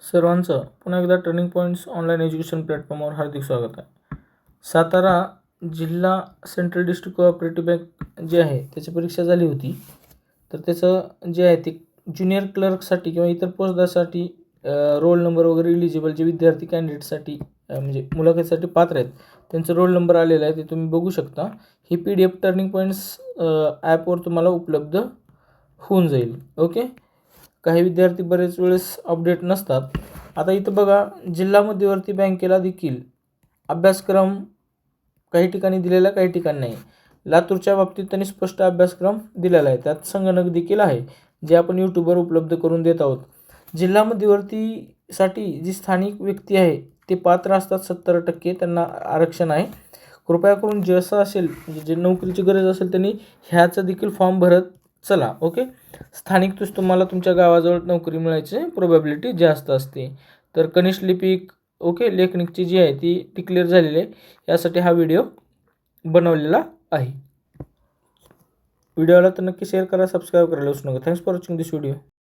सर्वांचं पुन्हा एकदा टर्निंग पॉईंट्स ऑनलाईन एज्युकेशन प्लॅटफॉर्मवर हार्दिक स्वागत आहे. सातारा जिल्हा सेंट्रल डिस्ट्रिक्ट कोऑपरेटिव्ह बँक जे आहे त्याची परीक्षा झाली होती. तर त्याचं जे आहे ते ज्युनियर क्लर्कसाठी किंवा इतर पोस्टसाठी रोल नंबर वगैरे इलिजिबल जे विद्यार्थी कॅन्डिडेटसाठी म्हणजे मुलाखतीसाठी पात्र आहेत त्यांचं रोल नंबर आलेला आहे ते तुम्ही बघू शकता. ही PDF टर्निंग पॉईंट्स ॲपवर तुम्हाला उपलब्ध होऊन जाईल. ओके. काही विद्यार्थी बरेच वेळेस अपडेट नसतात. आता इथं बघा, जिल्हा मध्यवर्ती बँकेला देखील अभ्यासक्रम काही ठिकाणी दिलेला काही ठिकाणी नाही. लातूरच्या बाबतीत त्यांनी स्पष्ट अभ्यासक्रम दिलेला आहे, त्यात संगणक देखील आहे जे आपण यूट्यूबवर उपलब्ध करून देत आहोत. जिल्हा मध्यवर्तीसाठी जी स्थानिक व्यक्ती आहे ते पात्र असतात 70% त्यांना आरक्षण आहे. कृपया करून जे असं असेल म्हणजे जे नोकरीची गरज असेल त्यांनी ह्याचा देखील फॉर्म भरत चला. ओके. स्थानिक तुम्हाला तुमच्या गावाजवळ नोकरी मिळायची प्रोबॅबिलिटी जास्त असते. तर कनिष्ठ लिपिक ओके लेखनिकची जी आहे ती डिक्लेअर झालेली आहे. यासाठी हा व्हिडिओ बनवलेला आहे. व्हिडिओला तर नक्की शेअर करा, सबस्क्राईब करायला विसरू नका. Thanks for watching this video.